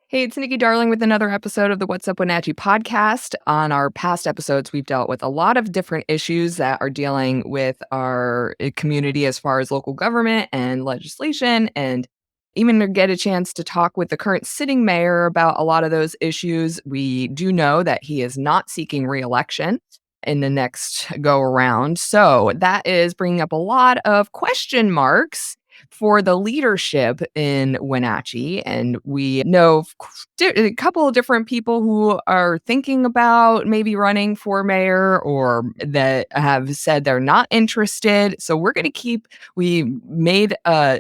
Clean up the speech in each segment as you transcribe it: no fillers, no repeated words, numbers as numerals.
Hey, it's Nikki Darling with another episode of the What's Up Wenatchee podcast. On our past episodes, we've dealt with a lot of different issues that are dealing with our community as far as local government and legislation, and even to get a chance to talk with the current sitting mayor about a lot of those issues. We do know that he is not seeking reelection in the next go around. So that is bringing up a lot of question marks for the leadership in Wenatchee. And we know a couple of different people who are thinking about maybe running for mayor or that have said they're not interested. So we made a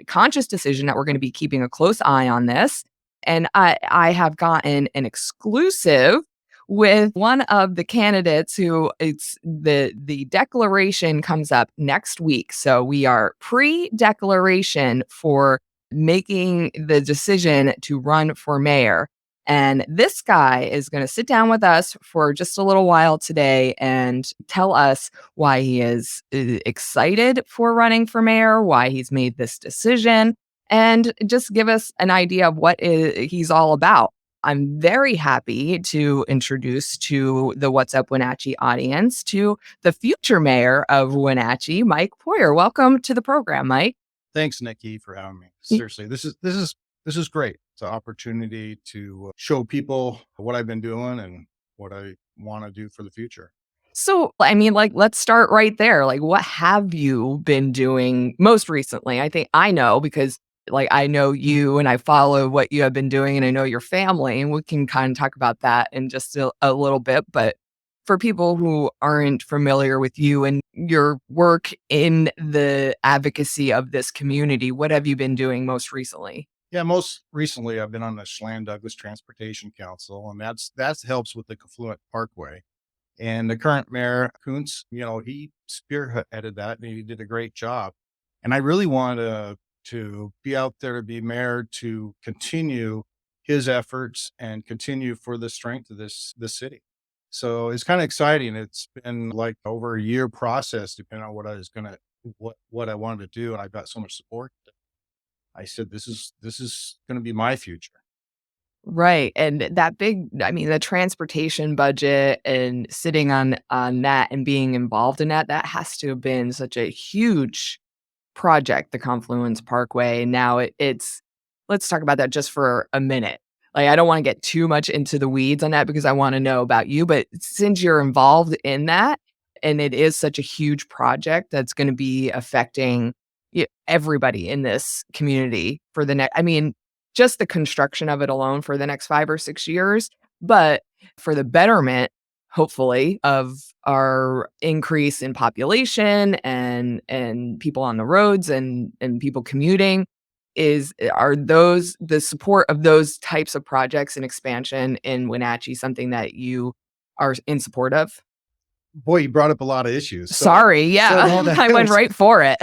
conscious decision that we're going to be keeping a close eye on this. And I have gotten an exclusive with one of the candidates who it's the declaration comes up next week. So we are pre-declaration for making the decision to run for mayor. And this guy is going to sit down with us for just a little while today and tell us why he is excited for running for mayor, why he's made this decision, and just give us an idea of he's all about. I'm very happy to introduce to the What's Up Wenatchee audience to the future mayor of Wenatchee, Mike Poirier. Welcome to the program, Mike. Thanks, Nikki, for having me. Y- Seriously, this is great. It's an opportunity to show people what I've been doing and what I want to do for the future. So, I mean, let's start right there. Like, what have you been doing most recently? I think I know because, I know you and I follow what you have been doing and I know your family, and we can kind of talk about that in just a little bit. But for people who aren't familiar with you and your work in the advocacy of this community, what have you been doing most recently? Yeah, most recently I've been on the Schland Douglas Transportation Council, and that helps with the Confluent Parkway. And the current mayor, Kuntz, he spearheaded that and he did a great job. And I really want to be out there to be mayor to continue his efforts and continue for the strength of this city. So it's kind of exciting. It's been like over a year process, depending on what I wanted to do. And I've got so much support. I said, this is going to be my future. Right, and the transportation budget and sitting on that and being involved in that has to have been such a huge project, the Confluence Parkway. Now it's let's talk about that just for a minute. I don't wanna get too much into the weeds on that because I wanna know about you, but since you're involved in that, and it is such a huge project that's gonna be affecting everybody in this community for the next, just the construction of it alone for the next 5 or 6 years, but for the betterment, hopefully, of our increase in population and people on the roads and people commuting are those the support of those types of projects and expansion in Wenatchee something that you are in support of? Boy, you brought up a lot of issues. Sorry, So yeah. no, that I went was right for it.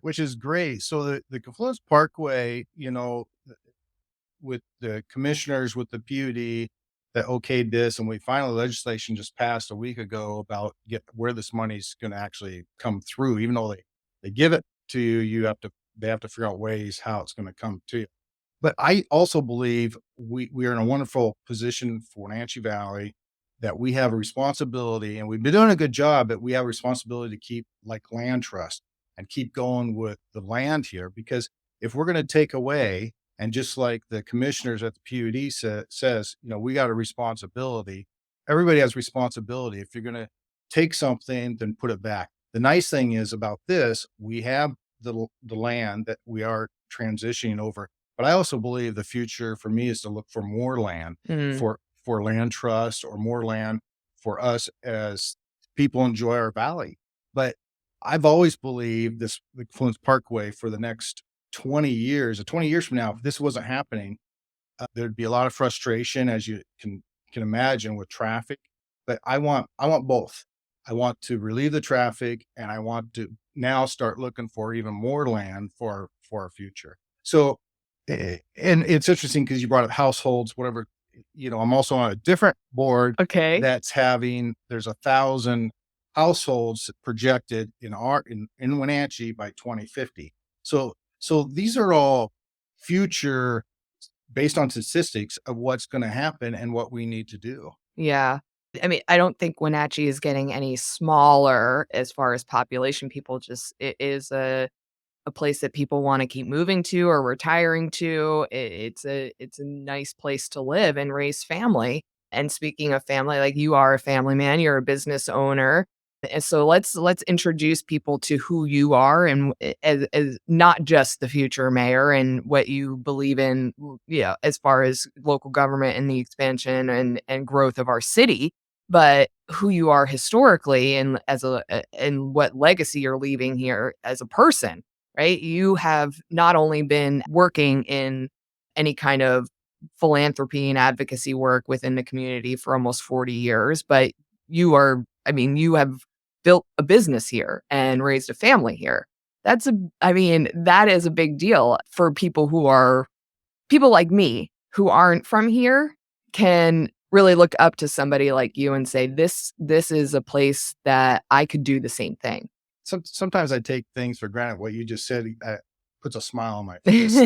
which is great. So the Confluence Parkway, with the commissioners, with the PUD that okayed this, and we finally legislation just passed a week ago about where this money's going to actually come through. Even though they give it to you, they have to figure out ways how it's going to come to you. But I also believe we are in a wonderful position for Wenatchee Valley that we have a responsibility, and we've been doing a good job, but we have a responsibility to keep like land trust and keep going with the land here. Because if we're going to take away, and just like the commissioners at the PUD says, we got a responsibility. Everybody has responsibility. If you're going to take something, then put it back. The nice thing is about this, we have the land that we are transitioning over. But I also believe the future for me is to look for more land Mm. for land trust or more land for us as people enjoy our valley. But I've always believed the Confluence Parkway for the next 20 years, or 20 years from now, if this wasn't happening, there'd be a lot of frustration, as you can imagine, with traffic. But I want both. I want to relieve the traffic, and I want to now start looking for even more land for our future. So, and it's interesting because you brought up households, whatever. I'm also on a different board Okay. there's 1,000 households projected in Wenatchee by 2050. So these are all future based on statistics of what's going to happen and what we need to do. Yeah. I mean, I don't think Wenatchee is getting any smaller as far as population. People just it is a place that people wanna keep moving to or retiring to. It's a nice place to live and raise family. And speaking of family, like, you are a family man, you're a business owner, and so let's introduce people to who you are and as not just the future mayor and what you believe in, yeah, as far as local government and the expansion and growth of our city, but who you are historically and and what legacy you're leaving here as a person. Right? You have not only been working in any kind of philanthropy and advocacy work within the community for almost 40 years, but I mean, you have built a business here and raised a family here. I mean, that is a big deal for people like me who aren't from here can really look up to somebody like you and say, this is a place that I could do the same thing. Sometimes I take things for granted. What you just said puts a smile on my face.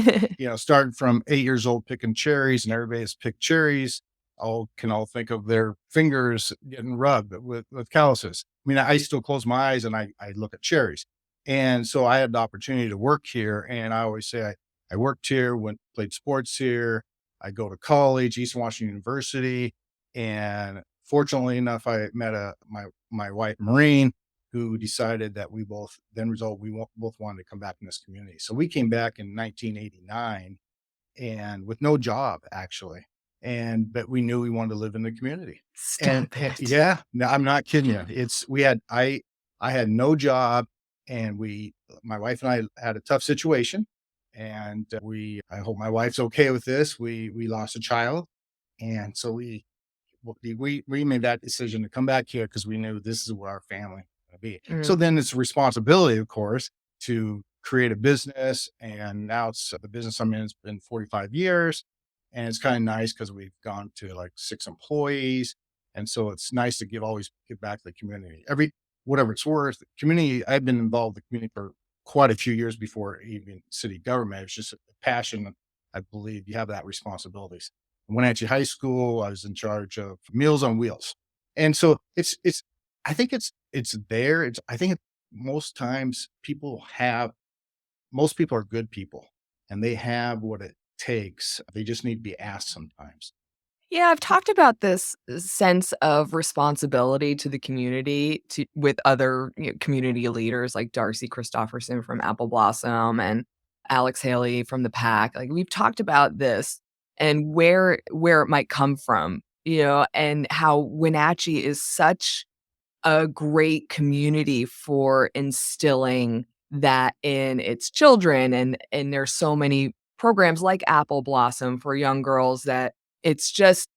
Starting from 8 years old picking cherries, and everybody has picked cherries. All can all think of their fingers getting rubbed with calluses. I mean, I still close my eyes and I look at cherries. And so I had the opportunity to work here, and I always say I worked here, played sports here. I go to college, Eastern Washington University, and fortunately enough, I met my wife, Maureen, who decided that we both wanted to come back in this community. So we came back in 1989 and with no job actually. But we knew we wanted to live in the community. Stop it. Yeah, no, I'm not kidding you. It's we had I had no job, and we my wife and I had a tough situation, and I hope my wife's okay with this. We lost a child, and so we made that decision to come back here because we knew this is where our family going to be. Mm, So then it's a responsibility, of course, to create a business. And now it's the business I'm in. It's been 45 years, and it's kind of nice because we've gone to like 6 employees, and so it's nice to always give back to the community. Whatever it's worth, the community. I've been involved in the community for quite a few years before even city government. It's just a passion. I believe you have that responsibilities. Wenatchee High School. I was in charge of Meals on Wheels, and so it's. I think it's there. I think most times most people are good people, and they have what it takes. They just need to be asked sometimes. yeah, I've talked about this sense of responsibility to the community with other, community leaders like Darcy Christopherson from Apple Blossom and Alex Haley from the PAC. Like, we've talked about this and where it might come from, and how Wenatchee is such a great community for instilling that in its children, and there's so many programs like Apple Blossom for young girls that it's just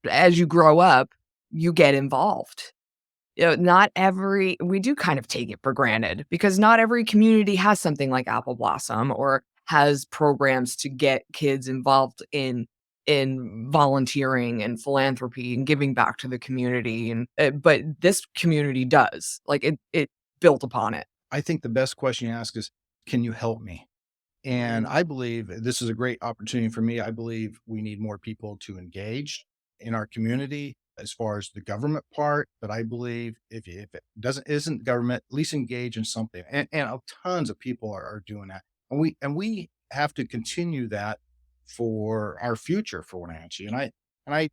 as you grow up, you get involved. Not every we do kind of take it for granted because not every community has something like Apple Blossom or has programs to get kids involved in volunteering and philanthropy and giving back to the community, but this community does. Like, it built upon it. I think the best question you ask is, "Can you help me?" And Mm. I believe this is a great opportunity for me. I believe we need more people to engage in our community as far as the government part. But I believe if it isn't government, at least engage in something. And tons of people are doing that. And we have to continue that for our future for Wenatchee. And I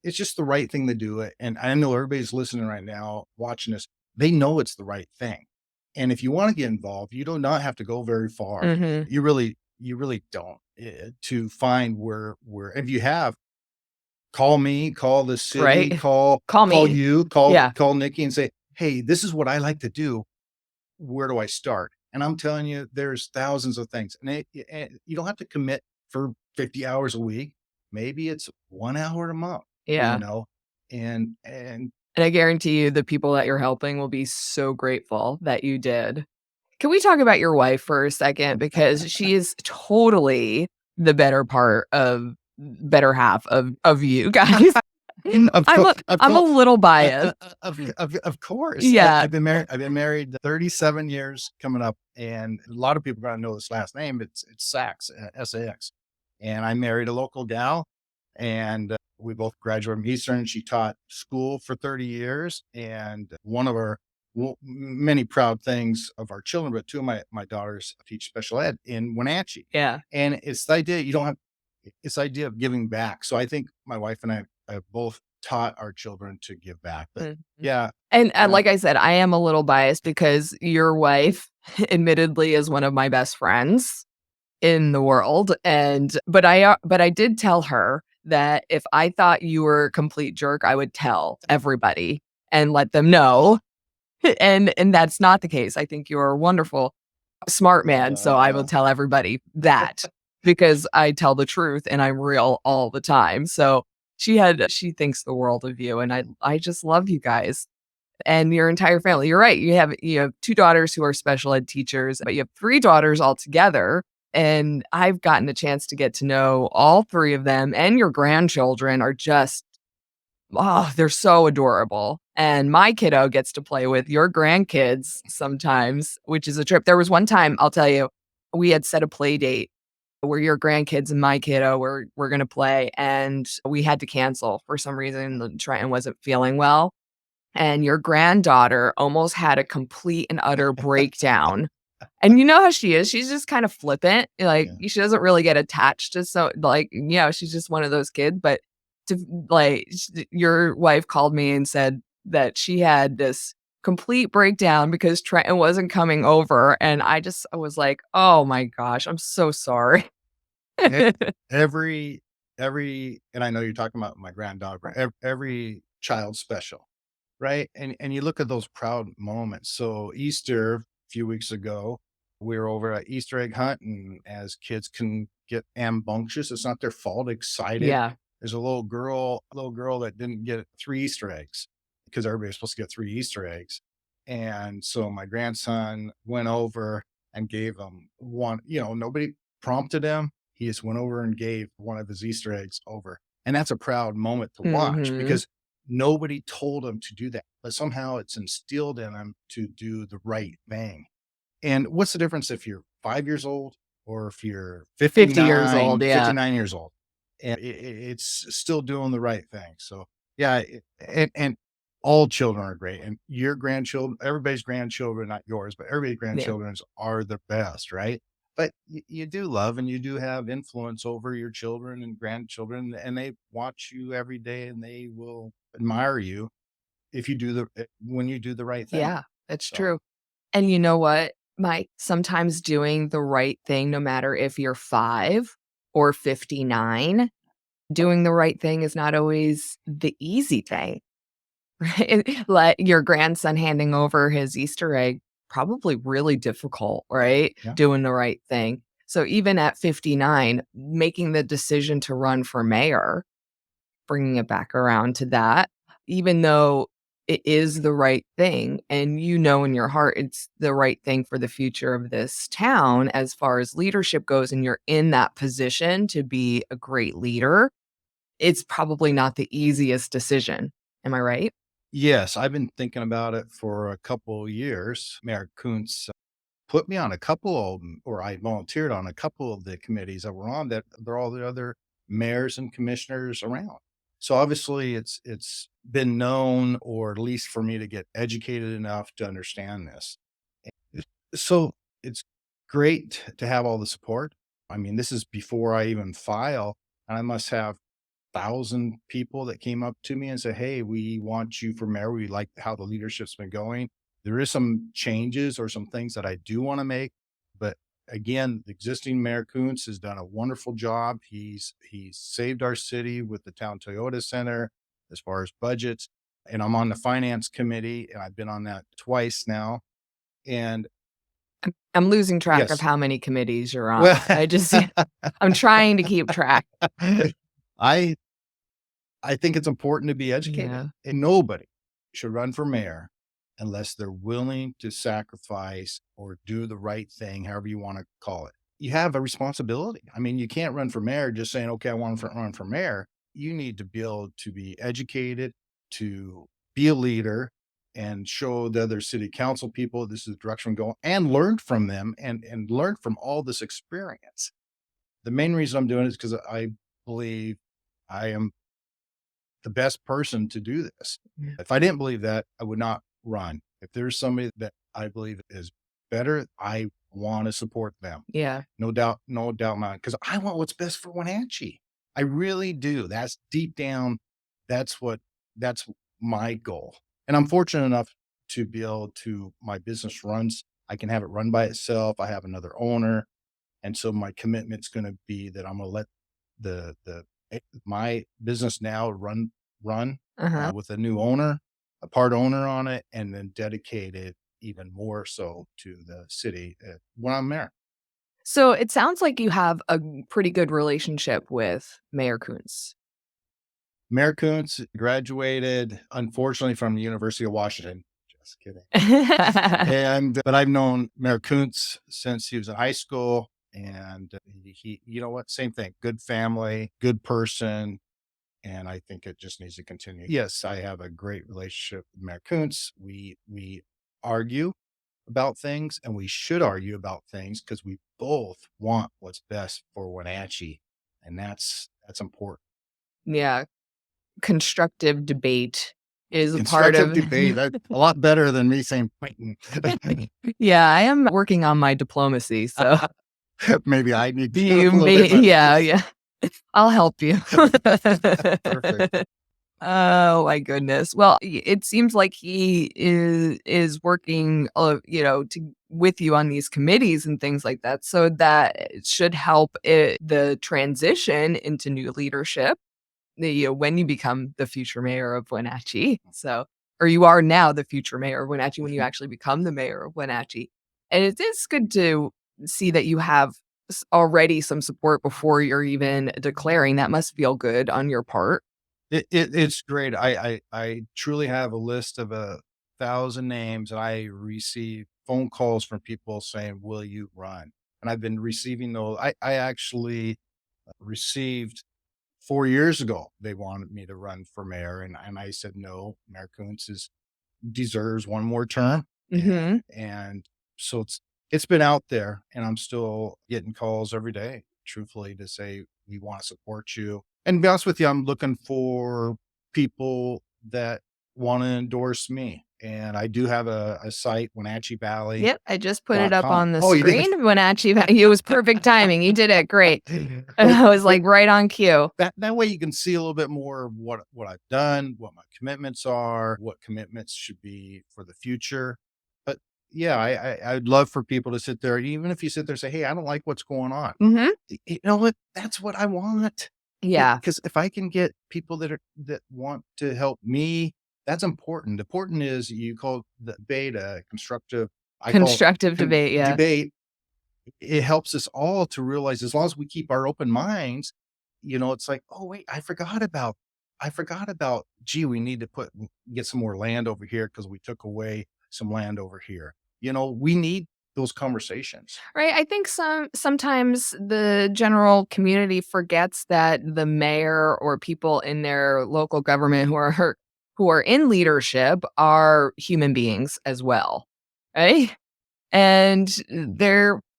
it's just the right thing to do it. And I know everybody's listening right now, watching this, they know it's the right thing. And if you want to get involved, you do not have to go very far. Mhm. You really don't to find where. If you have, call me, call the city, Right? call Call call me. you, call Yeah. call Nikki, and say, "Hey, this is what I like to do. Where do I start?" And I'm telling you, there's thousands of things, and you don't have to commit for 50 hours a week. Maybe it's 1 hour a month. You Yeah. know, and And I guarantee you the people that you're helping will be so grateful that you did. Can we talk about your wife for a second? Because she is totally the better half of you guys. Of I'm course, a I'm a little biased. of course. Yeah. I've been married 37 years coming up, and a lot of people are gonna know this last name. It's Sachs, SAX. and I married a local gal, and we both graduated from Eastern. She taught school for 30 years, and one of our many proud things of our children, but two of my daughters teach special ed in Wenatchee, Yeah. and it's the idea you don't have it's the idea of giving back. So I think my wife and I have both taught our children to give back. But Mhm. yeah, And, uh, like I said, I am a little biased because your wife admittedly is one of my best friends in the world, and but I did tell her that if I thought you were a complete jerk, I would tell everybody and let them know, and that's not the case. I think you're a wonderful, smart man, so I will uh, tell everybody that because I tell the truth and I'm real all the time. So she thinks the world of you, and I just love you guys and your entire family. You're right. You have 2 daughters who are special ed teachers, but you have 3 daughters altogether, and I've gotten a chance to get to know all 3 of them, and your grandchildren are just oh, they're so adorable. And my kiddo gets to play with your grandkids sometimes, which is a trip. There was one time, I'll tell you, we had set a play date where your grandkids and my kiddo were gonna play, and we had to cancel for some reason. Trenton wasn't feeling well, and your granddaughter almost had a complete and utter breakdown. And you know how she is, she's just kind of flippant, like, yeah. she doesn't really get attached to like, she's just one of those kids, but to like, your wife called me and said that she had this complete breakdown because Trenton wasn't coming over, and I was like, "Oh my gosh, I'm so sorry." E every and I know you're talking about my granddaughter, but every child's special, right? And you look at those proud moments. So Easter, a few weeks ago, we were over at Easter egg hunt, and as kids can get rambunctious, it's not their fault, excited. Yeah. There's a little girl that didn't get 3 Easter eggs because everybody's supposed to get 3 Easter eggs. And so my grandson went over and gave him one, nobody prompted him. He just went over and gave one of his Easter eggs over. And that's a proud moment to watch Mhm. because nobody told him to do that, but somehow it's instilled in him to do the right thing. And what's the difference if you're 5 years old or if you're 50 years old, 59, yeah. 59 years old? And it's still doing the right thing. So, yeah, and all children are great, and your grandchildren, everybody's grandchildren, not yours, but everybody's Yeah. grandchildren's are the best, right? But you do love and you do have influence over your children and grandchildren, and they watch you every day, and they will admire you if you do when you do the right thing. Yeah, that's So, true. And you know what, Mike? Sometimes doing the right thing, no matter if you're 5 or 59, doing the right thing is not always the easy thing, right? Like your grandson handing over his Easter egg, probably really difficult, right? yeah. Doing the right thing. So even at 59, making the decision to run for mayor, bringing it back around to that, even though it is the right thing and you know in your heart it's the right thing for the future of this town as far as leadership goes and you're in that position to be a great leader, it's probably not the easiest decision. Am I right? Yes, I've been thinking about it for a couple years. Mayor Kuntz put me on a couple of 'em, or I volunteered on a couple of the committees that were on that. They're all the other mayors and commissioners around. So obviously it's been known, or at least for me to get educated enough to understand this. So it's great to have all the support. I mean, this is before I even file, and I must have 1,000 people that came up to me and said, "Hey, we want you for mayor. We like how the leadership's been going." There is some changes or some things that I do want to make, but again, the existing Mayor Kuntz has done a wonderful job. He's saved our city with the town Toyota Center as far as budgets, and I'm on the finance committee, and I've been on that twice now. And I'm losing track of yes, how many committees you're on. well, I just I'm trying to keep track. I I think it's important to be educated, Yeah. and nobody should run for mayor unless they're willing to sacrifice or do the right thing, however you want to call it. You have a responsibility. I mean, you can't run for mayor just saying, okay, I want to run for mayor. You need to be able to be educated, to be a leader, and show the other city council people this is the direction we're going, and learn from them and learn from all this experience. The main reason I'm doing it is because I believe I am the best person to do this. Yeah. If I didn't believe that, I would not run. If there's somebody that I believe is better, I want to support them. Yeah. No doubt, no doubt not. Because I want what's best for Wenatchee. I really do. That's deep down. That's what. That's my goal. And I'm fortunate enough to be able to. My business runs. I can have it run by itself. I have another owner, and so my commitment's going to be that I'm going to let my business now run Uh-huh. with a new owner, a part owner on it, and then dedicate it even more so to the city when I'm there. So it sounds like you have a pretty good relationship with Mayor Kuntz. Mayor Kuntz graduated, unfortunately, from the University of Washington. Just kidding. And but I've known Mayor Kuntz since he was in high school, and you know what? Same thing. Good family, good person, and I think it just needs to continue. Yes, I have a great relationship with Mayor Kuntz. We argue about things, and we should argue about things because we both want what's best for Wenatchee, and that's important. Yeah, constructive debate is a part Constructive of debate, that's a lot better than me saying fighting. Yeah, I am working on my diplomacy, so Maybe I need to get a you little may bit better. yeah, yeah. I'll help you. Perfect. Oh my goodness. Well, it seems like he is working, with you on these committees and things like that, so that it should help the transition into new leadership. When you become the future mayor of Wenatchee. So, or you are now the future mayor of Wenatchee when you actually become the mayor of Wenatchee. And it is good to see that you have already some support before you're even declaring. That must feel good on your part. It's great. I truly have a list of 1,000 names, and I receive phone calls from people saying, "Will you run?" And I've been receiving those. I actually received 4 years ago, they wanted me to run for mayor, and I said, "No, Mayor Kuntz deserves one more term." Mhm. And so it's been out there, and I'm still getting calls every day, truthfully, to say, "We wanna support you." And to be honest with you, I'm looking for people that wanna endorse me, and I do have a site, Yep, I just put it up wenatcheevalley.com. on the Oh, you did? screen when actually it was perfect timing. You did it great. Well, I was well, like right on cue. that way you can see a little bit more of what I've done, what my commitments are, what commitments should be for the future. But yeah, I'd love for people to sit there, even if you sit there and say, "Hey, I don't like what's going on." Mhm. You know what? That's what I want. Yeah. Because if I can get people that want to help me, that's important. Important is you call the beta constructive. I call Constructive debate, yeah. debate. It helps us all to realize as long as we keep our open minds, it's like, "Oh, wait, I forgot about, gee, we need to get some more land over here because we took away some land over here." We need those conversations. Right, I think sometimes the general community forgets that the mayor or people in their local government who are in leadership are human beings as well, right? And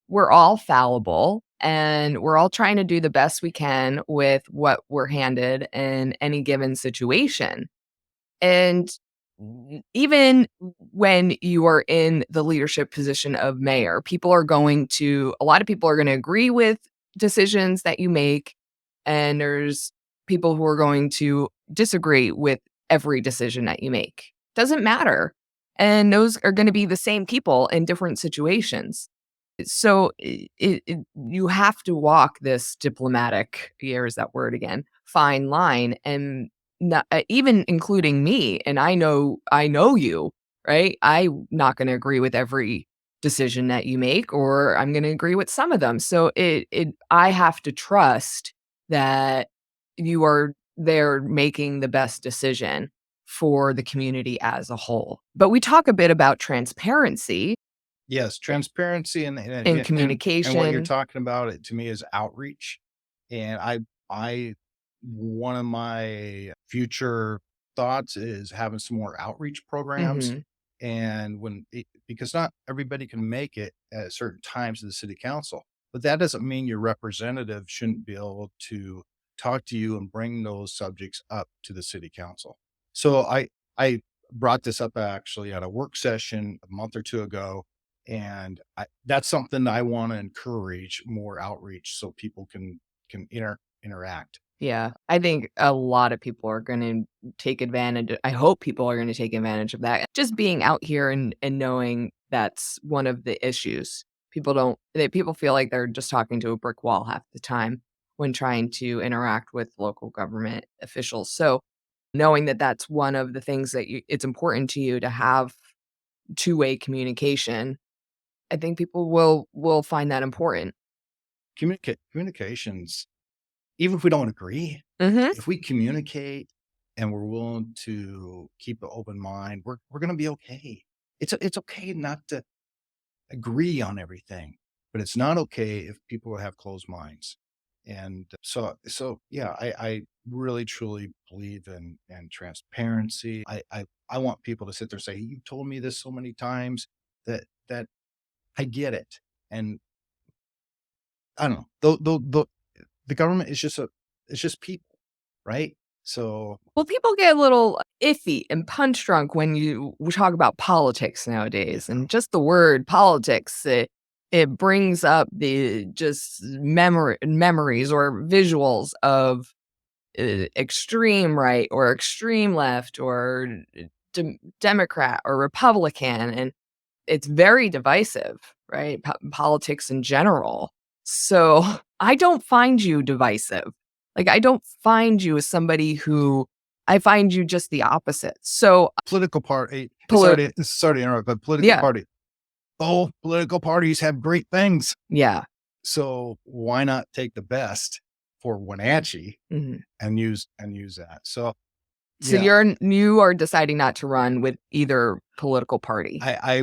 we're all fallible, and we're all trying to do the best we can with what we're handed in any given situation. And even when you are in the leadership position of mayor, a lot of people are going to agree with decisions that you make. And there's people who are going to disagree with every decision that you make. Doesn't matter. And those are going to be the same people in different situations. So you have to walk this diplomatic, here's that word again, fine line, and not, even including me. And I know you, right? I'm not going to agree with every decision that you make, or I'm going to agree with some of them. So I have to trust that you are there making the best decision for the community as a whole. But we talk a bit about transparency Yes, transparency in and what you're communication. talking about, it to me is outreach. And I one of my future thoughts is having some more outreach programs. Mhm. And because not everybody can make it at certain times of the city council. but that doesn't mean your representative shouldn't be able to talk to you and bring those subjects up to the city council. So I brought this up actually at a work session a month or two ago, and that's something I want to encourage more outreach so people can interact. Yeah, I think a lot of people are gonna take advantage. I hope people are gonna take advantage of that. Just being out here and knowing that's one of the issues. People feel like they're just talking to a brick wall half the time when trying to interact with local government officials. So, knowing that that's one of the things that it's important to you to have two-way communication, I think people will find that important. Communications, even if we don't agree, Mhm. if we communicate and we're willing to keep an open mind, we're gonna be okay. It's okay not to agree on everything, but it's not okay if people have closed minds. And so yeah, I really truly believe in transparency. I want people to sit there and say, "You told me this so many times that I get it." And I don't know. The government is just it's just people, right? So Well, people get a little iffy and punch drunk when we talk about politics nowadays, yeah, and just the word politics, it brings up the just memories or visuals of extreme right or extreme left or Democrat or Republican, and it's very divisive, right? Politics in general. So, I don't find you divisive. Like, I don't find you as somebody who I find you just the opposite. So, political party. poli Sorry to interrupt, but political yeah, party. Both political parties have great things. yeah, So why not take the best for Wenatchee mhm. and use that? So So yeah, you are deciding not to run with either political party. I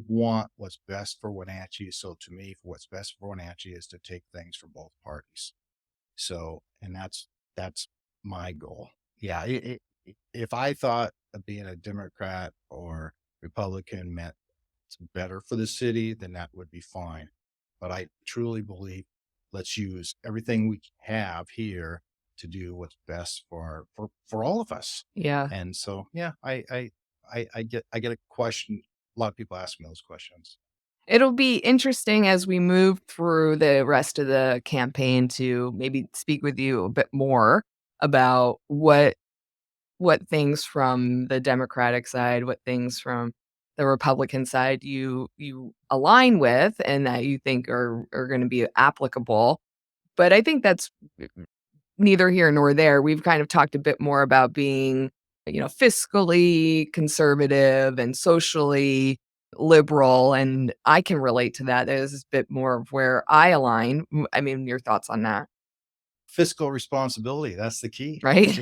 want what's best for Wenatchee. So to me, what's best for Wenatchee is to take things from both parties. So and that's my goal. Yeah, if I thought of being a Democrat or Republican meant it's better for the city, then that would be fine. But I truly believe let's use everything we have here to do what's best for all of us. Yeah. And so, yeah, I get a question. A lot of people ask me those questions. It'll be interesting as we move through the rest of the campaign to maybe speak with you a bit more about what things from the Democratic side, what things from the Republican side you align with and that you think are gonna be applicable. But I think that's neither here nor there. We've kind of talked a bit more about being, fiscally conservative and socially liberal, and I can relate to that. There's a bit more of where I align. I mean, your thoughts on that, Fiscal responsibility, that's the key. right?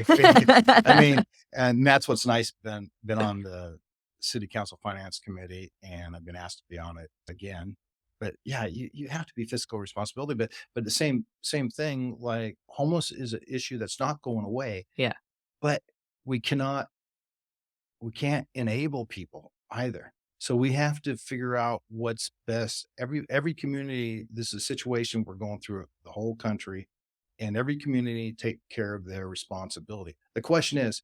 I mean, and that's what's nice, been on the city council finance committee, and I've been asked to be on it again. But yeah, you have to be fiscal responsibility, but the same thing, like homeless is an issue that's not going away, Yeah. but we cannot we can't enable people either. So we have to figure out what's best. Every community, this is a situation we're going through the whole country, and every community take care of their responsibility. The question is,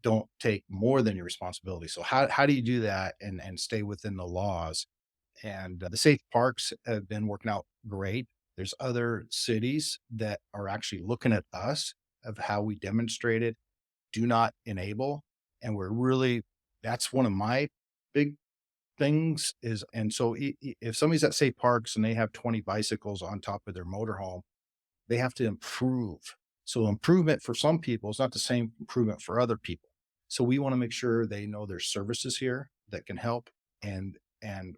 don't take more than your responsibility. So how do you do that and stay within the laws? And the safe parks have been working out great. There's other cities that are actually looking at us of how we demonstrated do not enable, and we're really that's one of my big things is and so if somebody's at safe parks and they have 20 bicycles on top of their motorhome, they have to improve. So improvement for some people is not the same improvement for other people. So we want to make sure they know there's services here that can help, and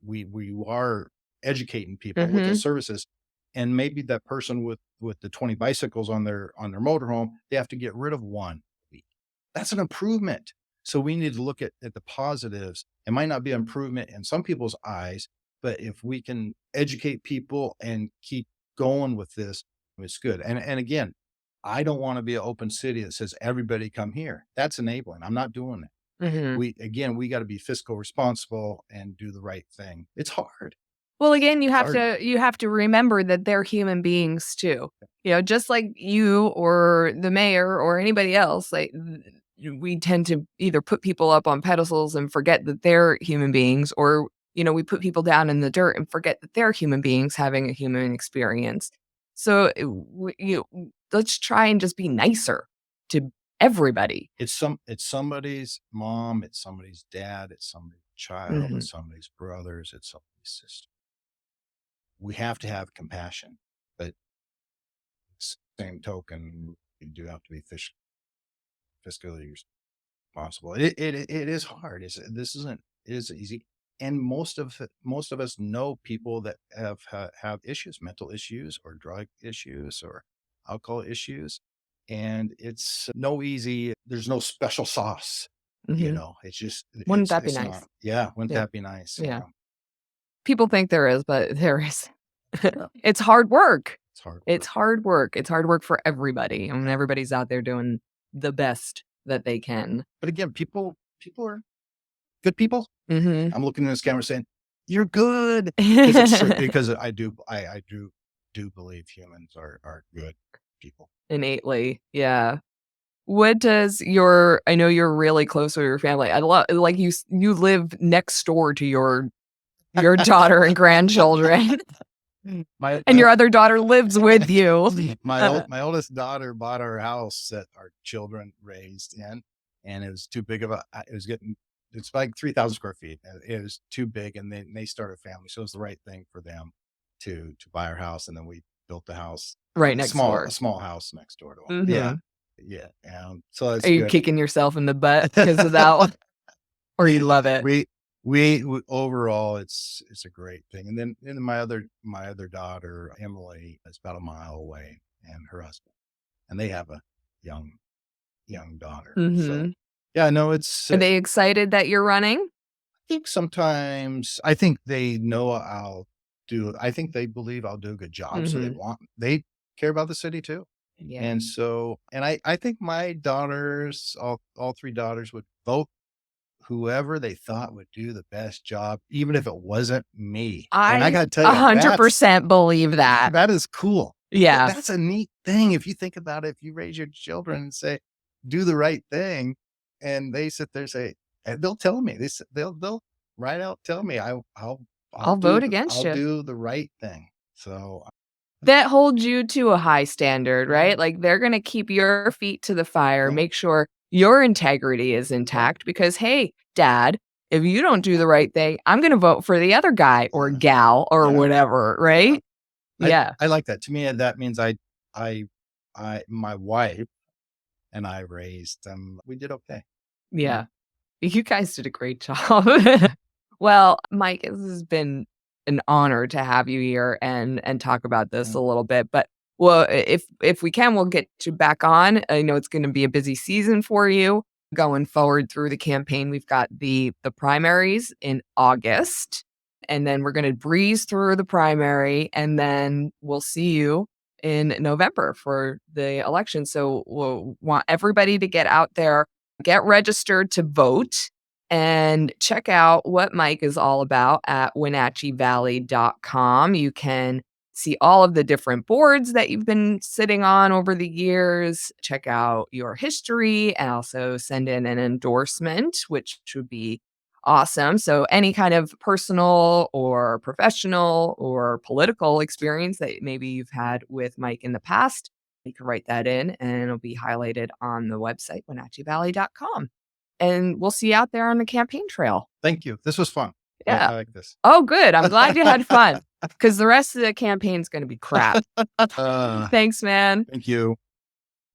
we are educating people with those Mhm. services. And maybe that person with the 20 bicycles on their motorhome, they have to get rid of one a week. That's an improvement. So we need to look at the positives. It might not be an improvement in some people's eyes, but if we can educate people and keep going with this, it's good. And again, I don't want to be an open city that says everybody come here. That's enabling. I'm not doing that. Mhm. We got to be fiscal responsible and do the right thing. It's hard. Well, again, It's hard. you have to remember that they're human beings too. Just like you or the mayor or anybody else, like we tend to either put people up on pedestals and forget that they're human beings, or we put people down in the dirt and forget that they're human beings having a human experience. So let's try and just be nicer to everybody. It's somebody's mom, it's somebody's dad, it's somebody's child, Mhm. it's somebody's brothers, it's somebody's sister. We have to have compassion, but same token, you do have to be fiscally responsible. It is hard. This isn't it is easy, and most of us know people that have issues, mental issues, or drug issues, or alcohol issues, and it's no easy. There's no special sauce. Mhm. It's just Wouldn't that be it's nice? not. Yeah, wouldn't Yeah. that be nice? Yeah. Yeah, People think there is, but there is. yeah. It's hard work. It's hard It's work. hard work. It's hard work for everybody. I mean, Yeah, everybody's out there doing the best that they can. but again, people are good people. Mhm. I'm looking in this camera saying, "You're good," because it's true. Because I do believe humans are good people. Innately, yeah. What does your I know you're really close with your family. I love like, you live next door to your daughter and grandchildren, My and my your other daughter lives with you. my oldest daughter bought our house that our children raised in, and it was too big of a. It was getting. It's like 3,000 square feet. And it was too big, and they started a family, so it was the right thing for them to buy our house, and then we built the house, Right a next small door. a small house next door to them. Yeah, Mhm. yeah, so Are it's you good. kicking yourself in the butt because of that one? Or you love it? we overall it's a great thing, and then my other daughter Emily is about a mile away, and her husband, and they have a young daughter. So Mhm. yeah, no, it's Are they excited that you're running? I think they know I think they believe I'll do a good job, so Mhm. they care about the city too. Yeah. And I think my daughters, all three daughters, would vote whoever they thought would do the best job, even if it wasn't me. And I I gotta tell you, that's 100% believe that. that is cool. Yeah. That's a neat thing if you think about it. If you raise your children and say, "Do the right thing," and they sit there and say, and they'll tell me, they'll right out tell me, I'll vote against I'll you. do the right thing. So, That holds you to a high standard, yeah, right? Like, they're gonna keep your feet to the fire, yeah, make sure your integrity is yeah, intact because, "Hey, dad, if you don't do the right thing, I'm gonna vote for the other guy or yeah, gal or yeah, whatever," yeah. right? Yeah. I like that. To me, that means I my wife and I raised them. We did okay. Yeah. Yeah. You guys did a great job. Well, Mike, this has been an honor to have you here and talk about this Yeah. a little bit. But well, if we can, we'll get you back on. I know it's going to be a busy season for you going forward through the campaign. We've got the primaries in August, and then we're going to breeze through the primary, and then we'll see you in November for the election. So we'll want everybody to get out there, get registered to vote, and check out what Mike is all about at WenatcheeValley.com. You can see all of the different boards that you've been sitting on over the years, check out your history, and also send in an endorsement, which would be awesome. So, any kind of personal or professional or political experience that maybe you've had with Mike in the past, you can write that in and it'll be highlighted on the website, WenatcheeValley.com. And we'll see you out there on the campaign trail. Thank you. This was fun. Yeah. I like this. Oh, good. I'm glad you had fun because the rest of the campaign's going to be crap. Uh, Thanks, man. Thank you.